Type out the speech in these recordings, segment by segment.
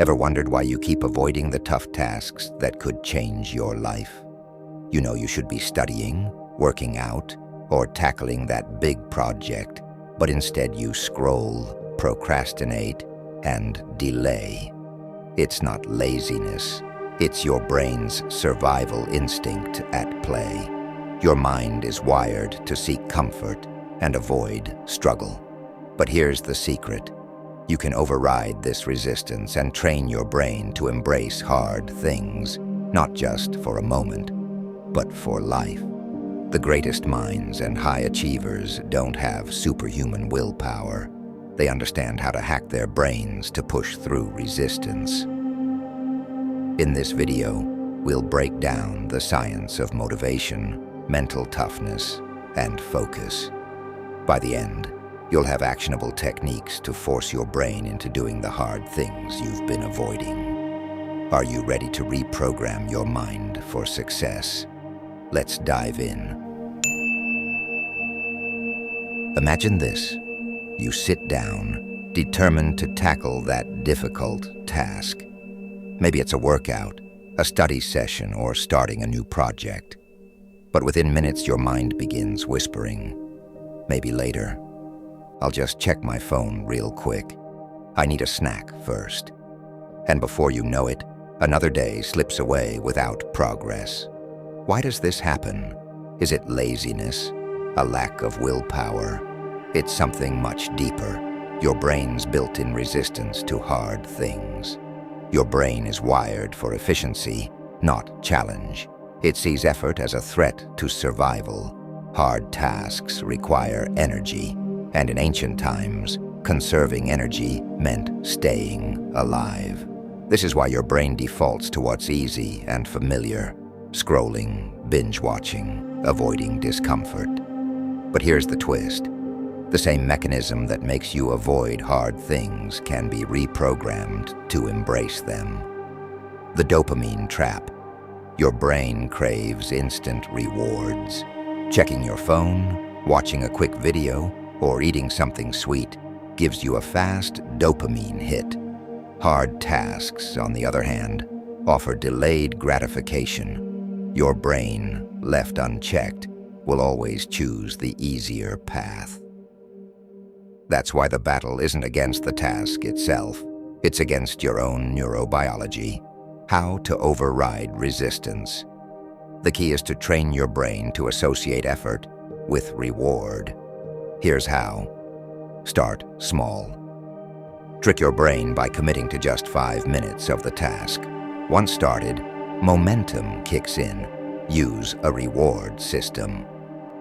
Ever wondered why you keep avoiding the tough tasks that could change your life? You know you should be studying, working out, or tackling that big project, but instead you scroll, procrastinate, and delay. It's not laziness. It's your brain's survival instinct at play. Your mind is wired to seek comfort and avoid struggle. But here's the secret. You can override this resistance and train your brain to embrace hard things, not just for a moment, but for life. The greatest minds and high achievers don't have superhuman willpower. They understand how to hack their brains to push through resistance. In this video, we'll break down the science of motivation, mental toughness, and focus. By the end, you'll have actionable techniques to force your brain into doing the hard things you've been avoiding. Are you ready to reprogram your mind for success? Let's dive in. Imagine this. You sit down, determined to tackle that difficult task. Maybe it's a workout, a study session, or starting a new project. But within minutes, your mind begins whispering, maybe later. I'll just check my phone real quick. I need a snack first. And before you know it, another day slips away without progress. Why does this happen? Is it laziness? A lack of willpower? It's something much deeper. Your brain's built-in resistance to hard things. Your brain is wired for efficiency, not challenge. It sees effort as a threat to survival. Hard tasks require energy, and in ancient times, conserving energy meant staying alive. This is why your brain defaults to what's easy and familiar, scrolling, binge-watching, avoiding discomfort. But here's the twist. The same mechanism that makes you avoid hard things can be reprogrammed to embrace them. The dopamine trap. Your brain craves instant rewards. Checking your phone, watching a quick video, or eating something sweet gives you a fast dopamine hit. Hard tasks, on the other hand, offer delayed gratification. Your brain, left unchecked, will always choose the easier path. That's why the battle isn't against the task itself. It's against your own neurobiology. How to override resistance. The key is to train your brain to associate effort with reward. Here's how. Start small. Trick your brain by committing to just 5 minutes of the task. Once started, momentum kicks in. Use a reward system.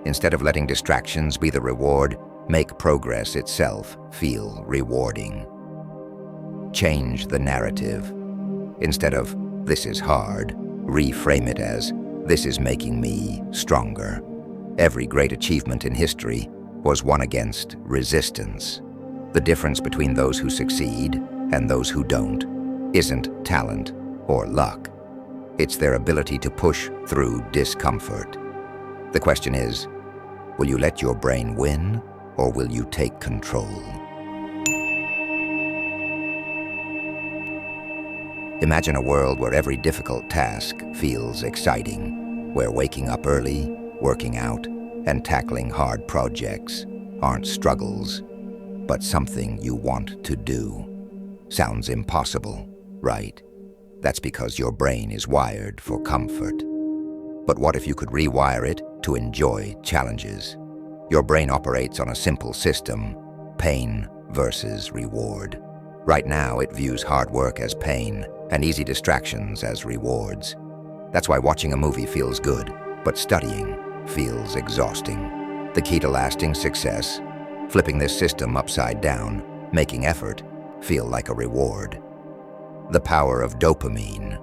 Instead of letting distractions be the reward, make progress itself feel rewarding. Change the narrative. Instead of, "This is hard," reframe it as, "This is making me stronger." Every great achievement in history was won against resistance. The difference between those who succeed and those who don't isn't talent or luck. It's their ability to push through discomfort. The question is, will you let your brain win, or will you take control? Imagine a world where every difficult task feels exciting, where waking up early, working out, and tackling hard projects aren't struggles, but something you want to do. Sounds impossible, right? That's because your brain is wired for comfort. But what if you could rewire it to enjoy challenges? Your brain operates on a simple system, pain versus reward. Right now, it views hard work as pain and easy distractions as rewards. That's why watching a movie feels good, but studying feels exhausting. The key to lasting success, flipping this system upside down, making effort feel like a reward. The power of dopamine.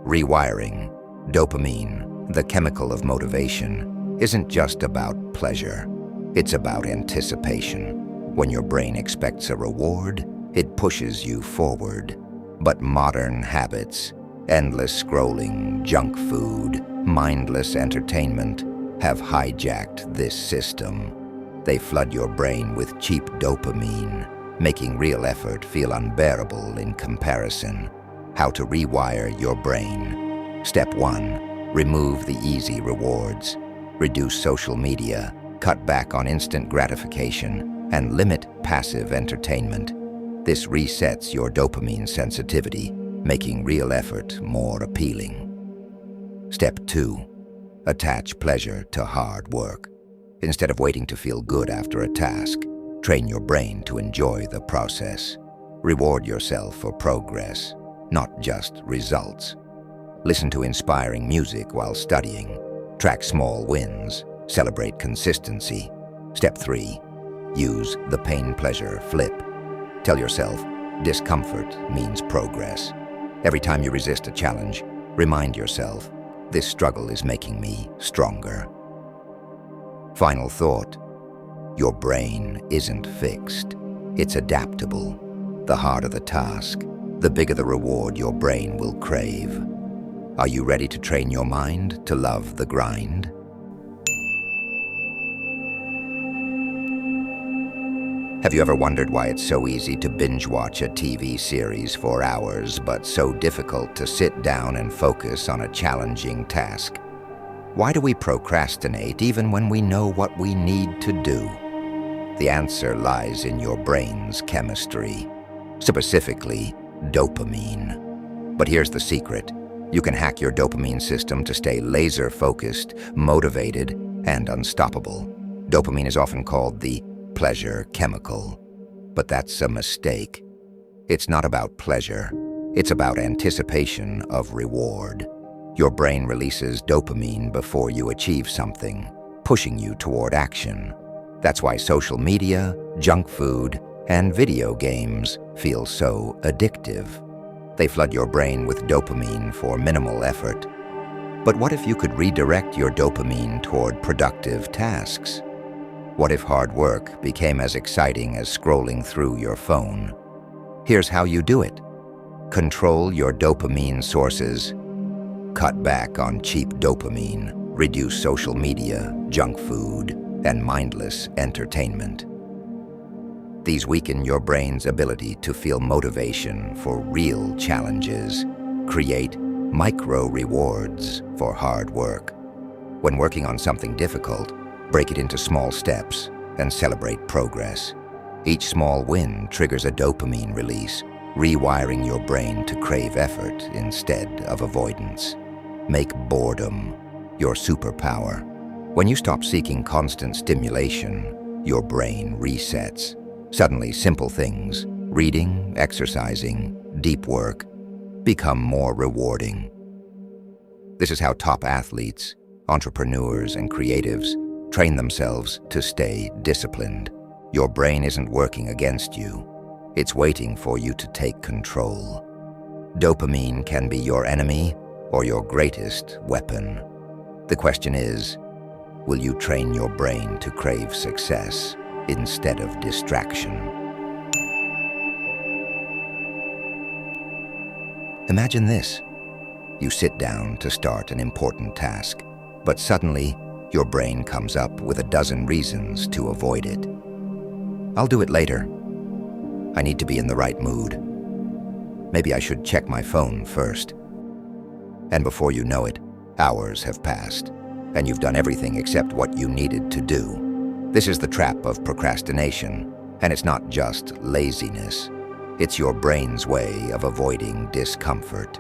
Rewiring. Dopamine, the chemical of motivation, isn't just about pleasure. It's about anticipation. When your brain expects a reward, it pushes you forward. But modern habits, endless scrolling, junk food, mindless entertainment, have hijacked this system. They flood your brain with cheap dopamine, making real effort feel unbearable in comparison. How to rewire your brain. Step 1. Remove the easy rewards. Reduce social media, cut back on instant gratification, and limit passive entertainment. This resets your dopamine sensitivity, making real effort more appealing. Step 2. Attach pleasure to hard work. Instead of waiting to feel good after a task, train your brain to enjoy the process. Reward yourself for progress, not just results. Listen to inspiring music while studying. Track small wins. Celebrate consistency. Step 3. Use the pain-pleasure flip. Tell yourself, discomfort means progress. Every time you resist a challenge, remind yourself, this struggle is making me stronger. Final thought. Your brain isn't fixed. It's adaptable. The harder the task, the bigger the reward your brain will crave. Are you ready to train your mind to love the grind? Have you ever wondered why it's so easy to binge watch a TV series for hours, but so difficult to sit down and focus on a challenging task? Why do we procrastinate even when we know what we need to do? The answer lies in your brain's chemistry, specifically dopamine. But here's the secret. You can hack your dopamine system to stay laser-focused, motivated, and unstoppable. Dopamine is often called the pleasure chemical, but that's a mistake. It's not about pleasure. It's about anticipation of reward. Your brain releases dopamine before you achieve something, pushing you toward action. That's why social media, junk food, and video games feel so addictive. They flood your brain with dopamine for minimal effort. But what if you could redirect your dopamine toward productive tasks? What if hard work became as exciting as scrolling through your phone? Here's how you do it. Control your dopamine sources. Cut back on cheap dopamine. Reduce social media, junk food, and mindless entertainment. These weaken your brain's ability to feel motivation for real challenges. Create micro rewards for hard work. When working on something difficult, break it into small steps and celebrate progress. Each small win triggers a dopamine release, rewiring your brain to crave effort instead of avoidance. Make boredom your superpower. When you stop seeking constant stimulation, your brain resets. Suddenly, simple things, reading, exercising, deep work, become more rewarding. This is how top athletes, entrepreneurs, and creatives train themselves to stay disciplined. Your brain isn't working against you. It's waiting for you to take control. Dopamine can be your enemy or your greatest weapon. The question is, will you train your brain to crave success instead of distraction? Imagine this. You sit down to start an important task, but suddenly your brain comes up with a dozen reasons to avoid it. I'll do it later. I need to be in the right mood. Maybe I should check my phone first. And before you know it, hours have passed, and you've done everything except what you needed to do. This is the trap of procrastination, and it's not just laziness. It's your brain's way of avoiding discomfort.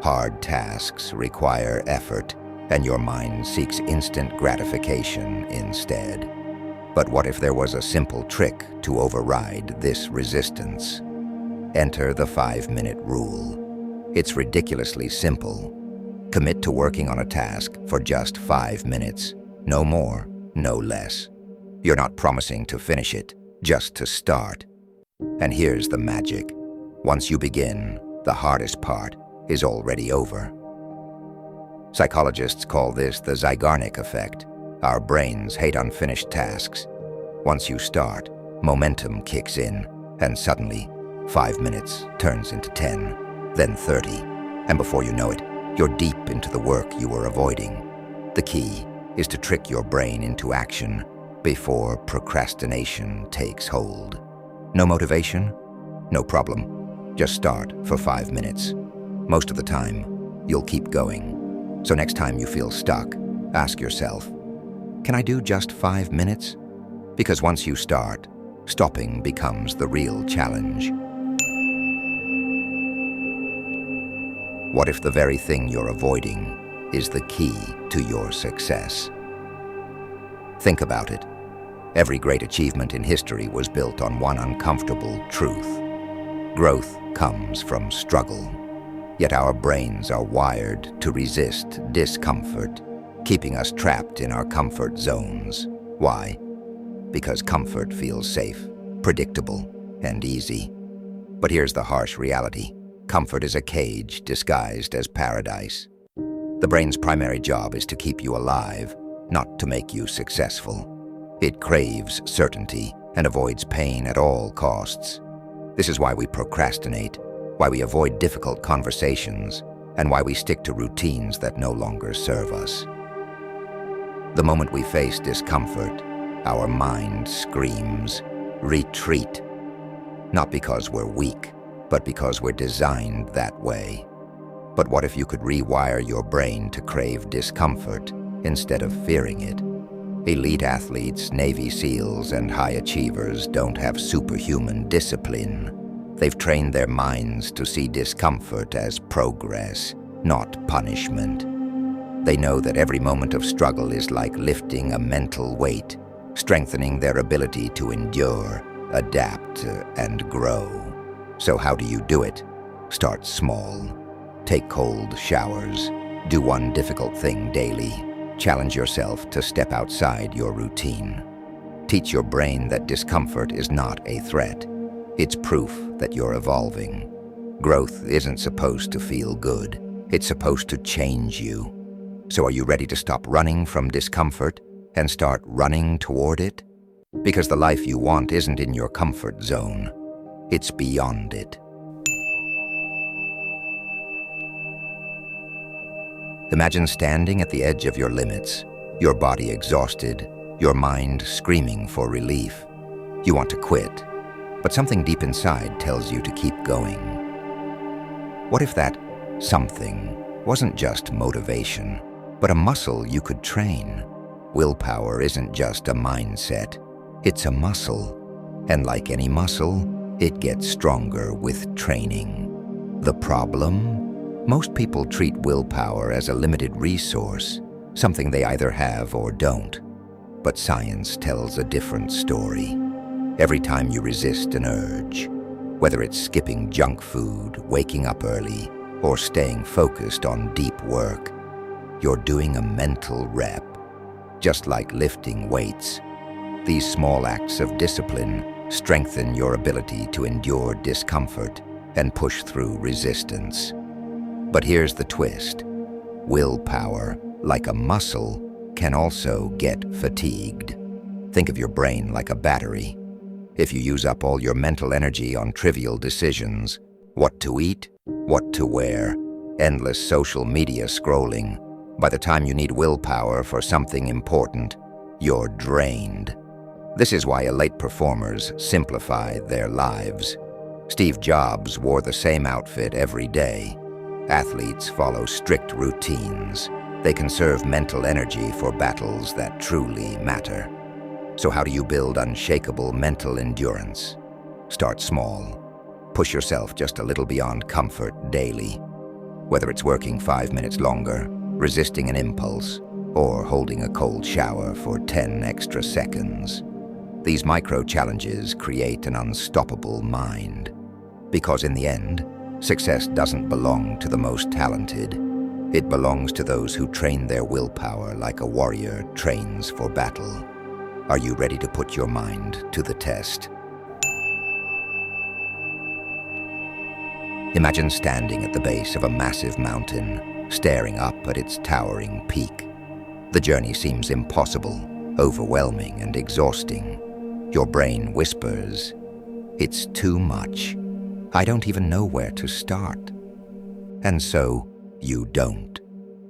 Hard tasks require effort, and your mind seeks instant gratification instead. But what if there was a simple trick to override this resistance? Enter the 5-minute rule. It's ridiculously simple. Commit to working on a task for just 5 minutes. No more, no less. You're not promising to finish it, just to start. And here's the magic. Once you begin, the hardest part is already over. Psychologists call this the Zeigarnik effect. Our brains hate unfinished tasks. Once you start, momentum kicks in, and suddenly, 5 minutes turns into 10, then 30, and before you know it, you're deep into the work you were avoiding. The key is to trick your brain into action before procrastination takes hold. No motivation? No problem. Just start for 5 minutes. Most of the time, you'll keep going. So next time you feel stuck, ask yourself, can I do just 5 minutes? Because once you start, stopping becomes the real challenge. What if the very thing you're avoiding is the key to your success? Think about it. Every great achievement in history was built on one uncomfortable truth. Growth comes from struggle. Yet our brains are wired to resist discomfort, keeping us trapped in our comfort zones. Why? Because comfort feels safe, predictable, and easy. But here's the harsh reality. Comfort is a cage disguised as paradise. The brain's primary job is to keep you alive, not to make you successful. It craves certainty and avoids pain at all costs. This is why we procrastinate, why we avoid difficult conversations, and why we stick to routines that no longer serve us. The moment we face discomfort, our mind screams, retreat. Not because we're weak, but because we're designed that way. But what if you could rewire your brain to crave discomfort instead of fearing it? Elite athletes, Navy SEALs, and high achievers don't have superhuman discipline. They've trained their minds to see discomfort as progress, not punishment. They know that every moment of struggle is like lifting a mental weight, strengthening their ability to endure, adapt, and grow. So how do you do it? Start small. Take cold showers. Do one difficult thing daily. Challenge yourself to step outside your routine. Teach your brain that discomfort is not a threat. It's proof that you're evolving. Growth isn't supposed to feel good. It's supposed to change you. So are you ready to stop running from discomfort and start running toward it? Because the life you want isn't in your comfort zone. It's beyond it. Imagine standing at the edge of your limits, your body exhausted, your mind screaming for relief. You want to quit, but something deep inside tells you to keep going. What if that something wasn't just motivation, but a muscle you could train? Willpower isn't just a mindset, it's a muscle. And like any muscle, it gets stronger with training. The problem? Most people treat willpower as a limited resource, something they either have or don't. But science tells a different story. Every time you resist an urge, whether it's skipping junk food, waking up early, or staying focused on deep work, you're doing a mental rep. Just like lifting weights, these small acts of discipline strengthen your ability to endure discomfort and push through resistance. But here's the twist. Willpower, like a muscle, can also get fatigued. Think of your brain like a battery. If you use up all your mental energy on trivial decisions, what to eat, what to wear, endless social media scrolling, by the time you need willpower for something important, you're drained. This is why elite performers simplify their lives. Steve Jobs wore the same outfit every day. Athletes follow strict routines. They conserve mental energy for battles that truly matter. So how do you build unshakable mental endurance? Start small. Push yourself just a little beyond comfort daily. Whether it's working 5 minutes longer, resisting an impulse, or holding a cold shower for 10 extra seconds. These micro-challenges create an unstoppable mind. Because in the end, success doesn't belong to the most talented. It belongs to those who train their willpower like a warrior trains for battle. Are you ready to put your mind to the test? Imagine standing at the base of a massive mountain, staring up at its towering peak. The journey seems impossible, overwhelming, and exhausting. Your brain whispers, "It's too much. I don't even know where to start." And so, you don't.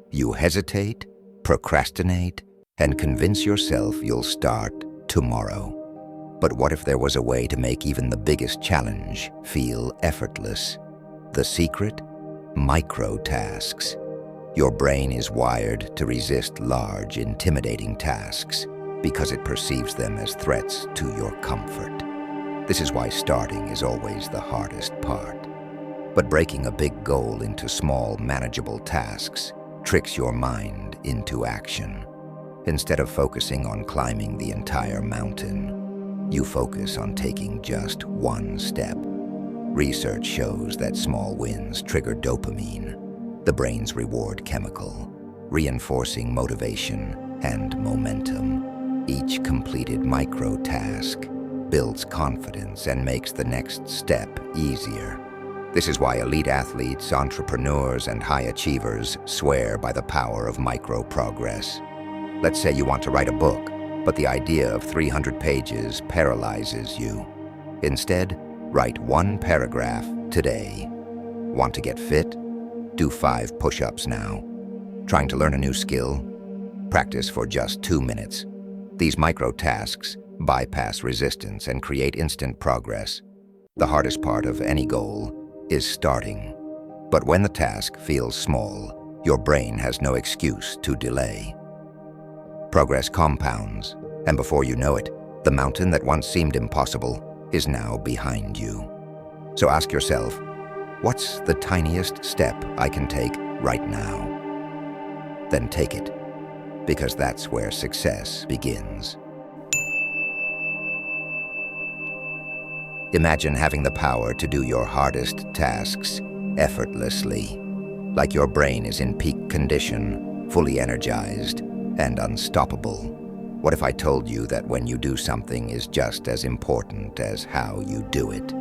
You hesitate, procrastinate, and convince yourself you'll start tomorrow. But what if there was a way to make even the biggest challenge feel effortless? The secret? Micro-tasks. Your brain is wired to resist large, intimidating tasks because it perceives them as threats to your comfort. This is why starting is always the hardest part. But breaking a big goal into small, manageable tasks tricks your mind into action. Instead of focusing on climbing the entire mountain, you focus on taking just one step. Research shows that small wins trigger dopamine, the brain's reward chemical, reinforcing motivation and momentum. Each completed micro-task builds confidence and makes the next step easier. This is why elite athletes, entrepreneurs, and high achievers swear by the power of micro-progress. Let's say you want to write a book, but the idea of 300 pages paralyzes you. Instead, write one paragraph today. Want to get fit? Do 5 push-ups now. Trying to learn a new skill? Practice for just 2 minutes. These micro-tasks bypass resistance and create instant progress. The hardest part of any goal is starting. But when the task feels small, your brain has no excuse to delay. Progress compounds, and before you know it, the mountain that once seemed impossible is now behind you. So ask yourself, what's the tiniest step I can take right now? Then take it, because that's where success begins. Imagine having the power to do your hardest tasks effortlessly, like your brain is in peak condition, fully energized, and unstoppable. What if I told you that when you do something is just as important as how you do it?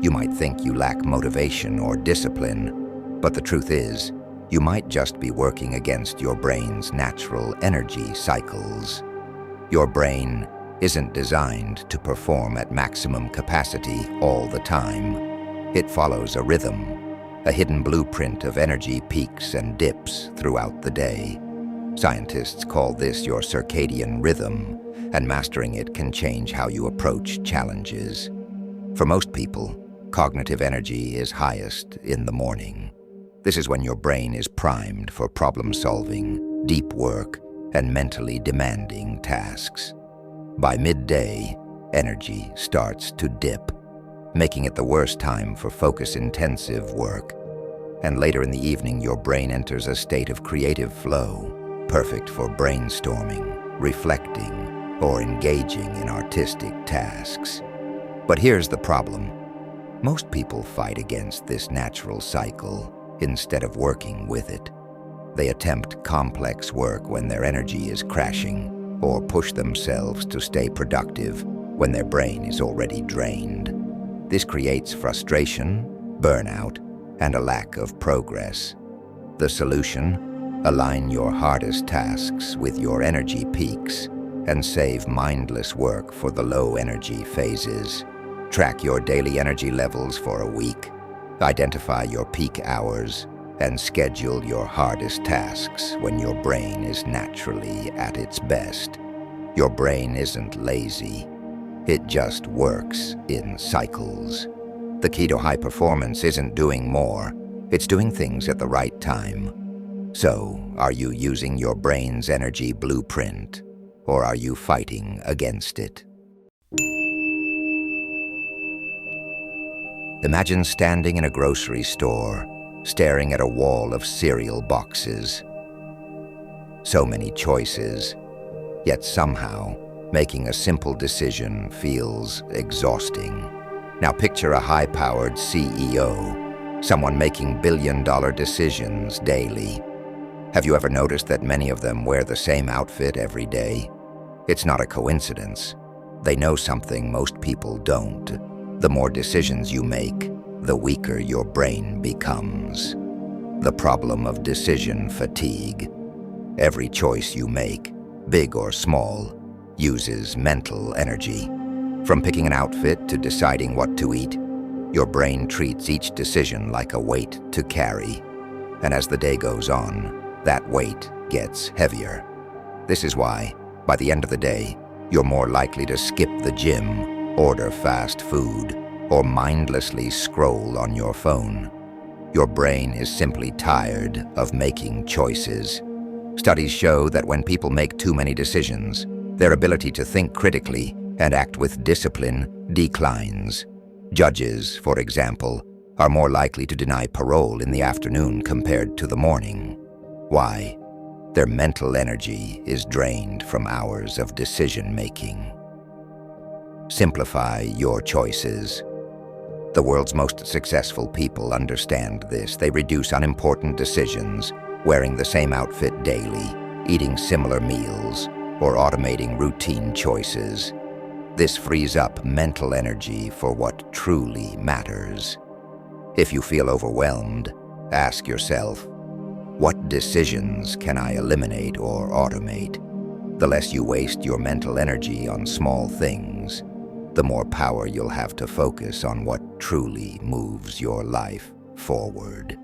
You might think you lack motivation or discipline, but the truth is, you might just be working against your brain's natural energy cycles. Your brain isn't designed to perform at maximum capacity all the time. It follows a rhythm, a hidden blueprint of energy peaks and dips throughout the day. Scientists call this your circadian rhythm, and mastering it can change how you approach challenges. For most people, cognitive energy is highest in the morning. This is when your brain is primed for problem-solving, deep work, and mentally demanding tasks. By midday, energy starts to dip, making it the worst time for focus-intensive work. And later in the evening, your brain enters a state of creative flow, perfect for brainstorming, reflecting, or engaging in artistic tasks. But here's the problem. Most people fight against this natural cycle instead of working with it. They attempt complex work when their energy is crashing, or push themselves to stay productive when their brain is already drained. This creates frustration, burnout, and a lack of progress. The solution? Align your hardest tasks with your energy peaks and save mindless work for the low-energy phases. Track your daily energy levels for a week. Identify your peak hours and schedule your hardest tasks when your brain is naturally at its best. Your brain isn't lazy. It just works in cycles. The key to high performance isn't doing more. It's doing things at the right time. So, are you using your brain's energy blueprint, or are you fighting against it? Imagine standing in a grocery store, staring at a wall of cereal boxes. So many choices, yet somehow, making a simple decision feels exhausting. Now picture a high-powered CEO, someone making billion-dollar decisions daily. Have you ever noticed that many of them wear the same outfit every day? It's not a coincidence. They know something most people don't. The more decisions you make, the weaker your brain becomes. The problem of decision fatigue. Every choice you make, big or small, uses mental energy. From picking an outfit to deciding what to eat, your brain treats each decision like a weight to carry. And as the day goes on, that weight gets heavier. This is why, by the end of the day, you're more likely to skip the gym order fast food, or mindlessly scroll on your phone. Your brain is simply tired of making choices. Studies show that when people make too many decisions, their ability to think critically and act with discipline declines. Judges, for example, are more likely to deny parole in the afternoon compared to the morning. Why? Their mental energy is drained from hours of decision-making. Simplify your choices. The world's most successful people understand this. They reduce unimportant decisions, wearing the same outfit daily, eating similar meals, or automating routine choices. This frees up mental energy for what truly matters. If you feel overwhelmed, ask yourself, what decisions can I eliminate or automate? The less you waste your mental energy on small things, the more power you'll have to focus on what truly moves your life forward.